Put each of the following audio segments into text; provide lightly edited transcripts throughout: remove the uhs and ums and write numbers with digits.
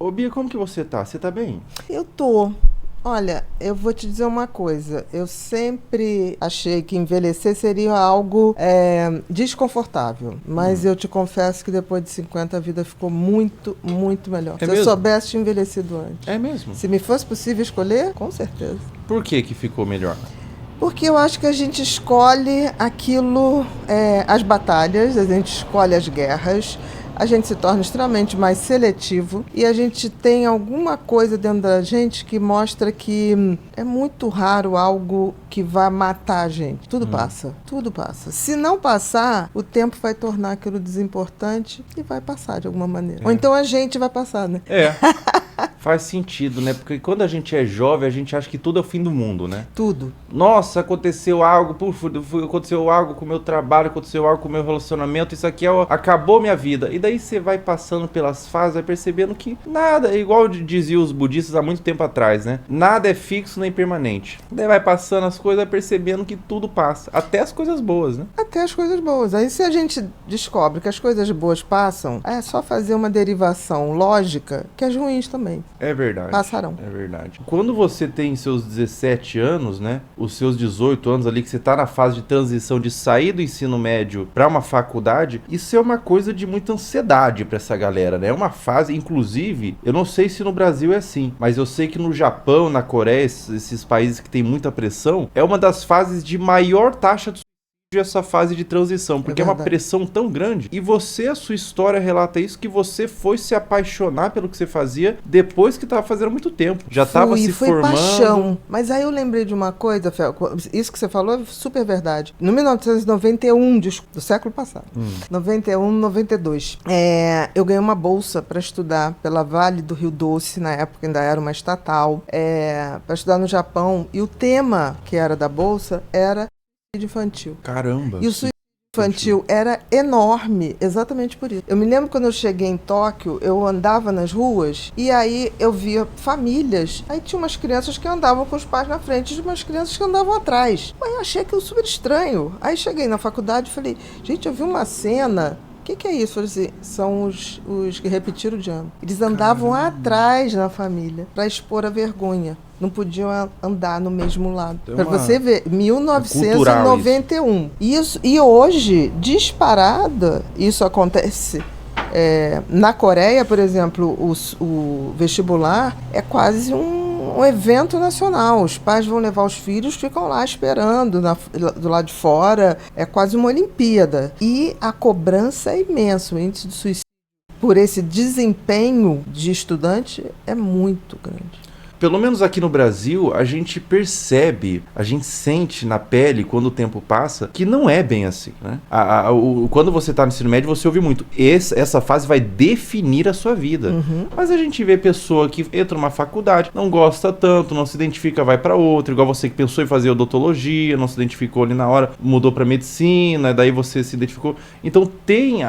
Ô, Bia, como que você tá? Você tá bem? Eu tô. Olha, eu vou te dizer uma coisa. Eu sempre achei que envelhecer seria algo desconfortável. Mas eu te confesso que depois de 50 a vida ficou muito, muito melhor. É Se mesmo? eu soubesse, tinha envelhecido antes. É mesmo? Se me fosse possível escolher, com certeza. Por que que ficou melhor? Porque eu acho que a gente escolhe aquilo, as batalhas, a gente escolhe as guerras, a gente se torna extremamente mais seletivo e a gente tem alguma coisa dentro da gente que mostra que é muito raro algo que vá matar a gente. Tudo passa, tudo passa. Se não passar, o tempo vai tornar aquilo desimportante e vai passar de alguma maneira. Ou então a gente vai passar, né? É. Faz sentido, né? Porque quando a gente é jovem, a gente acha que tudo é o fim do mundo, né? Tudo. Nossa, aconteceu algo, aconteceu algo com o meu trabalho, aconteceu algo com o meu relacionamento, isso aqui acabou minha vida. E daí você vai passando pelas fases, vai percebendo que nada, igual diziam os budistas há muito tempo atrás, né? Nada é fixo nem permanente. Daí vai passando as coisas, vai percebendo que tudo passa, até as coisas boas, né? Até as coisas boas. Aí se a gente descobre que as coisas boas passam, é só fazer uma derivação lógica que as ruins também É verdade. passarão. É verdade. Quando você tem seus 17 anos, né? Os seus 18 anos ali, que você tá na fase de transição de sair do ensino médio pra uma faculdade, isso é uma coisa de muita ansiedade pra essa galera, né? É uma fase, inclusive, eu não sei se no Brasil é assim, mas eu sei que no Japão, na Coreia, esses países que tem muita pressão, é uma das fases de maior taxa de essa fase de transição, porque é uma pressão tão grande, e você, a sua história relata isso, que você foi se apaixonar pelo que você fazia depois que estava fazendo muito tempo, já estava se formando. Foi paixão, mas aí eu lembrei de uma coisa, Fel, isso que você falou é super verdade. No 1991, do século passado, 91, 92, eu ganhei uma bolsa para estudar pela Vale do Rio Doce, na época ainda era uma estatal, para estudar no Japão, e o tema que era da bolsa era infantil. Caramba! E o suicídio infantil era enorme, exatamente por isso. Eu me lembro quando eu cheguei em Tóquio, eu andava nas ruas e aí eu via famílias. Aí tinha umas crianças que andavam com os pais na frente e umas crianças que andavam atrás. Mas eu achei aquilo super estranho. Aí cheguei na faculdade e falei, gente, eu vi uma cena. O que é isso? Falei assim, são os que repetiram de ano. Eles andavam atrás na família para expor a vergonha. Não podiam andar no mesmo lado. Para você ver, 1991. Isso, e hoje, disparada, isso acontece. Na Coreia, por exemplo, o vestibular é quase um evento nacional. Os pais vão levar os filhos, ficam lá esperando do lado de fora. É quase uma Olimpíada. E a cobrança é imensa. O índice de suicídio por esse desempenho de estudante é muito grande. Pelo menos aqui no Brasil, a gente percebe, a gente sente na pele, quando o tempo passa, que não é bem assim, né? Quando você tá no ensino médio, você ouve muito, essa fase vai definir a sua vida. Mas a gente vê pessoa que entra numa faculdade, não gosta tanto, não se identifica, vai pra outra, igual você que pensou em fazer odontologia, não se identificou ali na hora, mudou pra medicina, daí você se identificou. Então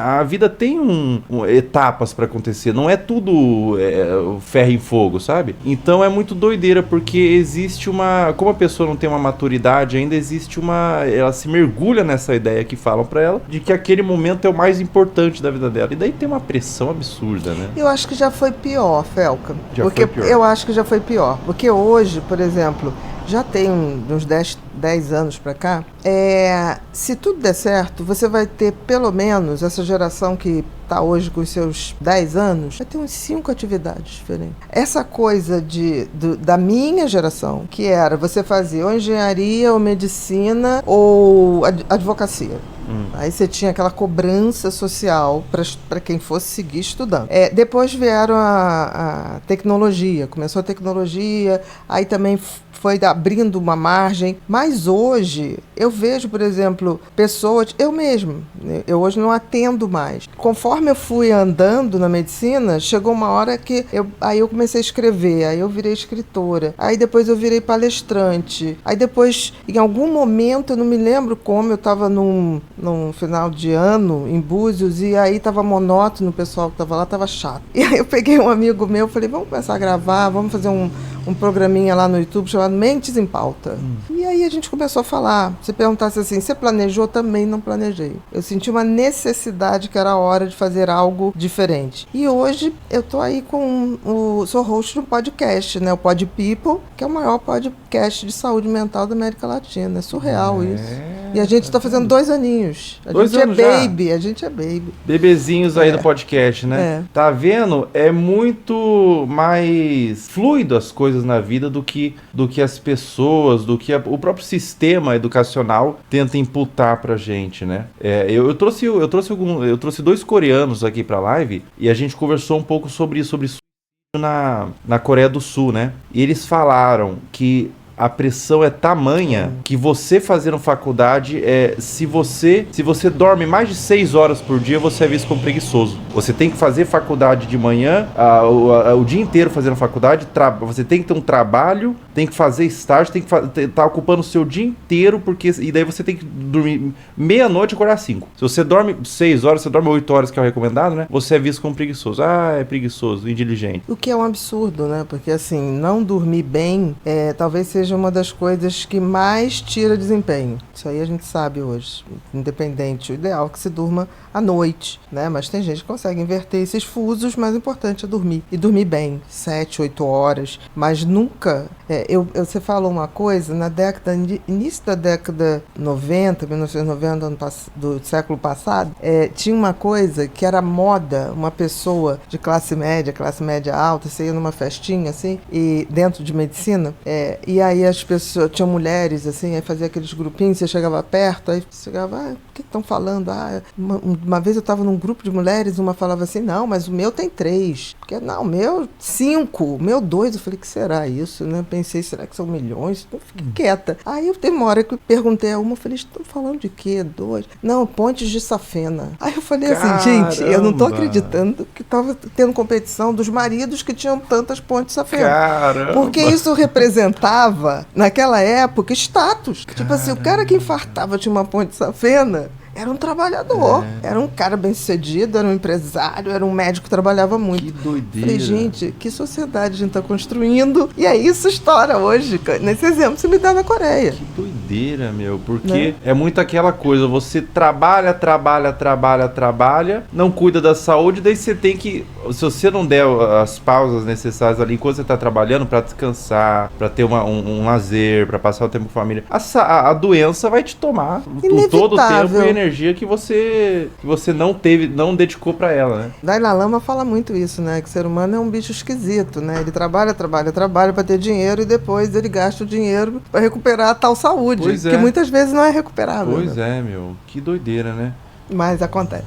a vida tem etapas pra acontecer, não é tudo ferro em fogo, sabe? Então é muito doideira, porque existe como a pessoa não tem uma maturidade ainda, ela se mergulha nessa ideia que falam pra ela, de que aquele momento é o mais importante da vida dela, e daí tem uma pressão absurda, né? Eu acho que já foi pior, Felca. Foi pior. Eu acho que já foi pior, porque hoje, por exemplo, já tem uns 10 anos pra cá, se tudo der certo, você vai ter pelo menos, essa geração que está hoje com os seus 10 anos, vai ter uns 5 atividades diferentes. Essa coisa da minha geração, que era você fazer ou engenharia, ou medicina, ou advocacia. Aí você tinha aquela cobrança social para quem fosse seguir estudando. Depois vieram a tecnologia, começou a tecnologia, aí também foi abrindo uma margem, mas hoje eu vejo, por exemplo, pessoas, eu mesmo, eu hoje não atendo mais. Conforme eu fui andando na medicina, chegou uma hora que aí eu comecei a escrever, aí eu virei escritora, aí depois eu virei palestrante, aí depois, em algum momento, eu não me lembro como, eu estava num final de ano em Búzios, e aí tava monótono, o pessoal que tava lá tava chato. E aí eu peguei um amigo meu, falei, vamos começar a gravar, vamos fazer um programinha lá no YouTube chamado Mentes em Pauta. E aí a gente começou a falar. Se perguntasse assim, você planejou? Também não planejei. Eu senti uma necessidade que era a hora de fazer algo diferente. E hoje eu tô aí sou host de um podcast, né? O Pod People, que é o maior podcast de saúde mental da América Latina. É surreal isso. E a gente tá fazendo 2 aninhos. A gente é baby, a gente é baby. Bebezinhos aí no podcast, né? Tá vendo? É muito mais fluido as coisas na vida do que as pessoas, do que o próprio sistema educacional tenta imputar pra gente, né? Eu trouxe 2 coreanos aqui pra live e a gente conversou um pouco sobre isso na Coreia do Sul, né? E eles falaram que a pressão é tamanha que você fazendo faculdade, se você dorme mais de 6 horas por dia, você é visto como preguiçoso. Você tem que fazer faculdade de manhã, o dia inteiro fazendo faculdade, você tem que ter um trabalho, tem que fazer estágio, tem que tá ocupando o seu dia inteiro, e daí você tem que dormir meia-noite e acordar 5. Se você dorme 6 horas, você dorme 8 horas, que é o recomendado, né? Você é visto como preguiçoso. É preguiçoso, indiligente. O que é um absurdo, né? Porque assim, não dormir bem talvez seja uma das coisas que mais tira desempenho. Isso aí a gente sabe hoje, independente. O ideal é que se durma à noite, né? Mas tem gente que consegue inverter esses fusos, mas o importante é dormir. E dormir bem, 7, 8 horas. Mas nunca... você falou uma coisa, início da década 90, 1990, do século passado, tinha uma coisa que era moda, uma pessoa de classe média alta, você ia numa festinha, assim, e dentro de medicina, e aí as pessoas, tinham mulheres, assim, aí fazia aqueles grupinhos, você chegava perto, aí você chegava, o que estão falando? Uma vez eu estava num grupo de mulheres, uma falava assim, não, mas o meu tem 3. Porque, não, o meu 5, o meu 2. Eu falei, que será isso, né? Pensei, será que são milhões? Então, fiquei quieta. Aí eu teve uma hora que eu perguntei a uma, eu falei, estão falando de quê? 2? Não, pontes de safena. Aí eu falei assim, gente, eu não tô acreditando que tava tendo competição dos maridos que tinham tantas pontes de safena. Caramba. Porque isso representava, naquela época, status. Tipo assim, o cara que infartava tinha uma ponte de safena, era um trabalhador, era um cara bem-sucedido, era um empresário, era um médico que trabalhava muito. Que doideira. Falei, gente, que sociedade a gente está construindo. E aí isso estoura hoje. Nesse exemplo você me dá na Coreia. Que doideira, meu, porque é muito aquela coisa, você trabalha, não cuida da saúde, daí você tem que, se você não der as pausas necessárias ali enquanto você está trabalhando para descansar, para ter um lazer, para passar o tempo com a família, a doença vai te tomar todo o tempo e energia que você não dedicou para ela, né? Dalai Lama fala muito isso, né? Que o ser humano é um bicho esquisito, né? Ele trabalha para ter dinheiro e depois ele gasta o dinheiro para recuperar a tal saúde, que muitas vezes não é recuperável. Pois é, meu. Que doideira, né? Mas acontece.